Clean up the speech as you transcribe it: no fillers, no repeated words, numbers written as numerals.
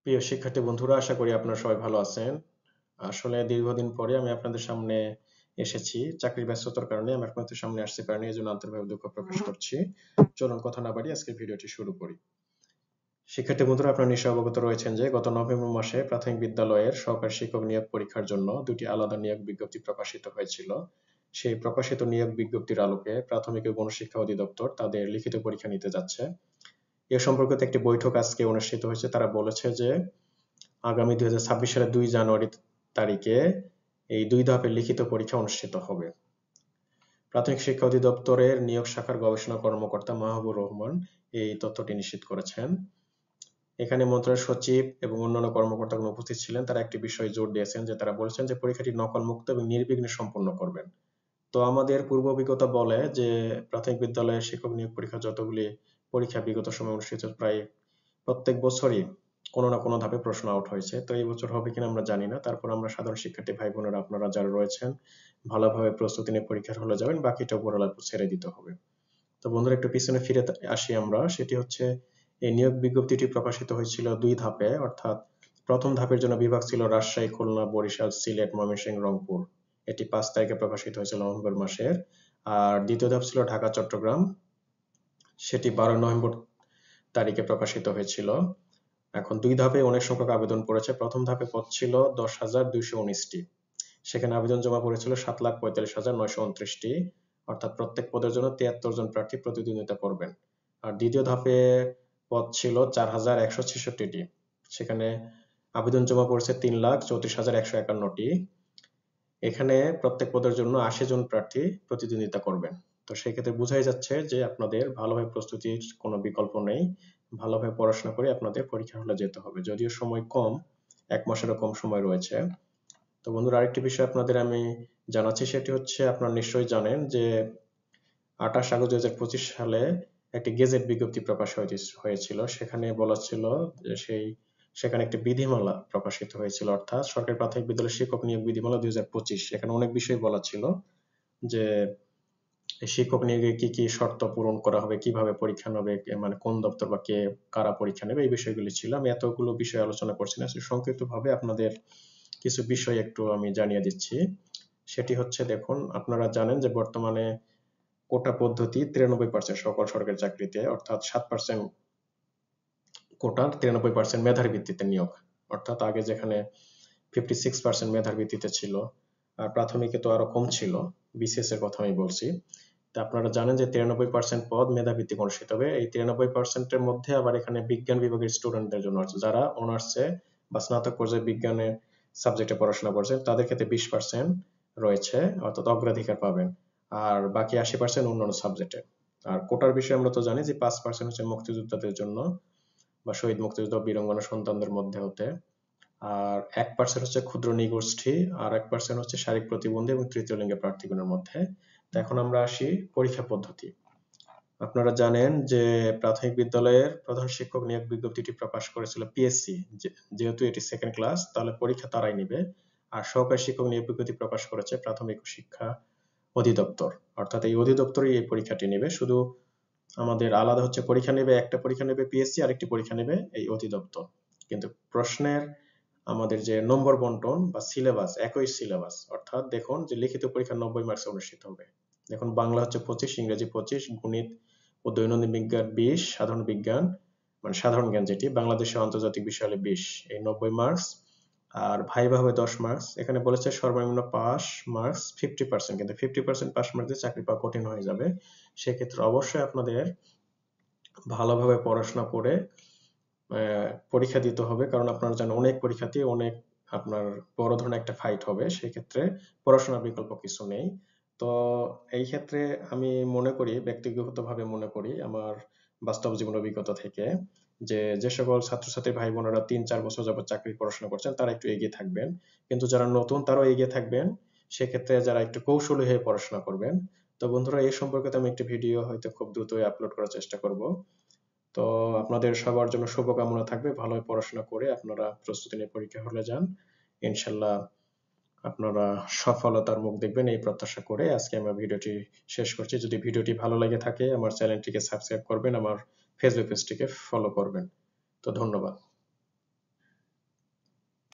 প্রিয় শিক্ষার্থী বন্ধুরা, আশা করি আপনারা সবাই ভালো আছেন। আসলে দীর্ঘদিন পরে আমি আপনাদের সামনে এসেছি। চাকরির ব্যস্ততার কারণে আমি আপনাদের সামনে আসতে পারিনি, এজন্য আন্তরিকভাবে দুঃখ প্রকাশ করছি। চলুন কথা না বাড়িয়ে আজকের ভিডিওটি শুরু করি। শিক্ষার্থী বন্ধুরা, আপনারা নিশ্চয়ই অবগত রয়েছেন যে গত নভেম্বর মাসে প্রাথমিক বিদ্যালয়ের সহকারী শিক্ষক নিয়োগ পরীক্ষার জন্য দুটি আলাদা নিয়োগ বিজ্ঞপ্তি প্রকাশিত হয়েছিল। সেই প্রকাশিত নিয়োগ বিজ্ঞপ্তির আলোকে প্রাথমিক ও গণশিক্ষা অধিদপ্তর তাদের লিখিত পরীক্ষা নিতে যাচ্ছে। এ সম্পর্কিত একটি বৈঠক আজকে অনুষ্ঠিত হয়েছে। তারা বলেছে যে আগামী 2026 সালের 2 জানুয়ারি তারিখে এই 2 ধাপের লিখিত পরীক্ষা অনুষ্ঠিত হবে। প্রাথমিক শিক্ষা অধিদপ্তরের নিয়োগ শাখার গবেষণা কর্মকর্তা মাহবুবুর রহমান এই তথ্যটি নিশ্চিত করেছেন। এখানে মন্ত্রণালয়ের সচিব এবং অন্যান্য কর্মকর্তাগণ উপস্থিত ছিলেন। তারা একটি বিষয়ে জোর দিয়েছেন যে তারা বলেছেন যে পরীক্ষাটি নকলমুক্ত এবং নির্বিঘ্নে সম্পন্ন করবেন। তো আমাদের পূর্ব অভিজ্ঞতা বলে যে প্রাথমিক বিদ্যালয়ের শিক্ষক নিয়োগ পরীক্ষা যতগুলি পরীক্ষা বিগত সময়ে অনুষ্ঠিত প্রায় প্রত্যেক বছরই কোনো না কোনো ধাপে প্রশ্ন আউট হয়েছে। তো এই বছর হবে কিনা আমরা জানি না। তারপর আমরা সাধারণ শিক্ষার্থী ভাই বোনেরা আপনারা যারা রয়েছেন ভালোভাবে প্রস্তুতি নিয়ে পরীক্ষার হলে যাবেন, বাকিটা উপরওয়ালার উপর ছেড়ে দিতে হবে। তো বন্ধুরা, একটু পিছনে ফিরে আসি আমরা। সেটি হচ্ছে এই নিয়োগ বিজ্ঞপ্তিটি প্রকাশিত হয়েছিল 2 ধাপে, অর্থাৎ প্রথম ধাপের জন্য বিভাগ ছিল রাজশাহী, খুলনা, বরিশাল, সিলেট, ময়মনসিংহ, রংপুর। এটি 5 তারিখে প্রকাশিত হয়েছিল নভেম্বর মাসের। আর দ্বিতীয় ধাপ ছিল ঢাকা, চট্টগ্রাম। সেটি 12 নভেম্বর তারিখে প্রকাশিত হয়েছিল। এখন 2 ধাপে অনেক সংখ্যক আবেদন পড়েছে। প্রথম ধাপে পদ ছিল 10,219টি। সেখানে আবেদন জমা পড়েছিল 7,45,929টি, অর্থাৎ প্রত্যেক পদের জন্য 73 জন প্রার্থী প্রতিদ্বন্দ্বিতা করবেন। আর দ্বিতীয় ধাপে পদ ছিল 4,166টি। সেখানে আবেদন জমা পড়েছে 3,34,151টি। এখানে প্রত্যেক পদের জন্য 80 জন প্রার্থী প্রতিদ্বন্দ্বিতা করবেন। তো সেক্ষেত্রে বোঝাই যাচ্ছে যে আপনাদের ভালোভাবে প্রস্তুতির কোনো বিকল্প নেই। ভালোভাবে পড়াশোনা করে আপনাদের পরীক্ষার হলে যেতে হবে। যদিও সময় কম, 1 মাসেরও কম সময় রয়েছে। তো বন্ধুরা, আরেকটি বিষয় আপনাদের আমি জানাচ্ছি, সেটি হচ্ছে আপনারা নিশ্চয়ই জানেন যে 28 আগস্ট 2025 সালে একটি গেজেট বিজ্ঞপ্তি প্রকাশ হয়েছিল। সেখানে বলা ছিল যে সেখানে একটি বিধিমালা প্রকাশিত হয়েছিল, অর্থাৎ সরকারি প্রাথমিক বিদ্যালয়ের শিক্ষক নিয়োগ বিধিমালা 2025। এখানে অনেক বিষয় বলা ছিল যে শিক্ষক নিয়োগে কি কি শর্ত পূরণ করা হবে, কিভাবে পরীক্ষা নেবে, মানে কোন দপ্তর বা কে কারা পরীক্ষা নেবে, এই বিষয়গুলি ছিল। আমি এতগুলো বিষয় আলোচনা করছি না, সংক্ষিপ্তভাবে আপনাদের কিছু বিষয় একটু আমি জানিয়ে দিচ্ছি। সেটি হচ্ছে, দেখুন, আপনারা জানেন যে বর্তমানে কোটা পদ্ধতি 93% সকল সরকারি চাকরিতে, অর্থাৎ 7% কোটা, 93% মেধার ভিত্তিতে নিয়োগ। অর্থাৎ আগে যেখানে 56% মেধার ভিত্তিতে ছিল, আর প্রাথমিকে তো আরো কম ছিল, বিসিএস এর কথা আমি বলছি। তা আপনারা জানেন যে 93% পদ মেধাভিত্তিক অনুষ্ঠিত হবে। এই 93% এর মধ্যে আবার এখানে বিজ্ঞান বিভাগের স্টুডেন্টদের জন্য আছে, যারা অনার্সে বা স্নাতক পর্যায়ে বিজ্ঞানের সাবজেক্টে পড়াশোনা করছেন তাদের ক্ষেত্রে 20% রয়েছে, অর্থাৎ অগ্রাধিকার পাবেন। আর বাকি 80% অন্যান্য সাবজেক্টে। আর কোটার বিষয়ে আমরা তো জানি যে 5% হচ্ছে মুক্তিযোদ্ধাদের জন্য বা শহীদ মুক্তিযোদ্ধা বীরাঙ্গনা সন্তানদের মধ্যে হতে। আর 1% হচ্ছে ক্ষুদ্র নৃগোষ্ঠী, আর 1% হচ্ছে শারীরিক প্রতিবন্ধী এবং তৃতীয় লিঙ্গের প্রার্থীগণের মধ্যে। তো এখন আমরা আসি পরীক্ষা পদ্ধতি। আপনারা জানেন যে প্রাথমিক বিদ্যালয়ের প্রধান শিক্ষক নিয়োগ বিজ্ঞপ্তিটি প্রকাশ করেছিল পিএসসি। যেহেতু এটি সেকেন্ড ক্লাস, তাহলে পরীক্ষা তারাই নিবে। আর সহকারী শিক্ষক নিয়োগ বিজ্ঞপ্তি প্রকাশ করেছে প্রাথমিক শিক্ষা অধিদপ্তর, অর্থাৎ এই অধিদপ্তরই এই পরীক্ষাটি নেবে। শুধু আমাদের আলাদা হচ্ছে পরীক্ষা নেবে, একটা পরীক্ষা নেবে পিএসসি, আরেকটি পরীক্ষা নেবে এই অধিদপ্তর। কিন্তু প্রশ্নের আমাদের যে নম্বর বন্টন বা সিলেবাস একই সিলেবাস, অর্থাৎ দেখুন যে লিখিত পরীক্ষা 90 মার্কসে অনুষ্ঠিত হবে। দেখুন, বাংলা হচ্ছে 25, ইংরেজি 25, গণিত ও দৈনন্দিন বিজ্ঞান 20, সাধারণ বিজ্ঞান মানে সাধারণ জ্ঞান যেটি বাংলাদেশের আন্তর্জাতিক বিষয় হলে 20, এই 90 মার্কস। আর ভাইভা হবে 10 মার্কস। এখানে বলেছে সর্বনিম্ন পাস মার্কস 50%, কিন্তু 50% পাস মার্ক দিয়ে চাকরি পাওয়া কঠিন হয়ে যাবে। সেক্ষেত্রে অবশ্যই আপনাদের ভালোভাবে পড়াশোনা করে পরীক্ষা দিতে হবে, কারণ আপনারা জানেন অনেক পরীক্ষাতে অনেক আপনার বড় ধরনের একটা ফাইট হবে। সেক্ষেত্রে পড়াশোনার বিকল্প কিছু নেই। তো এই ক্ষেত্রে আমি মনে করি, ব্যক্তিগতভাবে মনে করি আমার বাস্তব জীবন অভিজ্ঞতা থেকে, যে সকল ছাত্রছাত্রী ভাই বোনেরা 3-4 বছর যাবত চাকরির পড়াশোনা করছেন তারা একটু এগিয়ে থাকবেন, কিন্তু যারা নতুন তারাও এগিয়ে থাকবেন। সেক্ষেত্রে যারা একটু কৌশলী হয়ে পড়াশোনা করবেন। তো বন্ধুরা, এই সম্পর্কে আমি একটি ভিডিও হয়তো খুব দ্রুতই আপলোড করার চেষ্টা করব। তো আপনাদের সবার জন্য শুভকামনা থাকবে, ভালোভাবে পড়াশোনা করে আপনারা প্রস্তুতি নিয়ে পরীক্ষা হলে যান। ইনশাল্লাহ আপনারা সফলতার মুখ দেখবেন এই প্রত্যাশা করে আজকে আমরা ভিডিওটি শেষ করছি। যদি ভিডিওটি ভালো লেগে থাকে আমার চ্যানেলটিকে সাবস্ক্রাইব করবেন, আমার ফেসবুক পেজটিকে ফলো করবেন। তো ধন্যবাদ।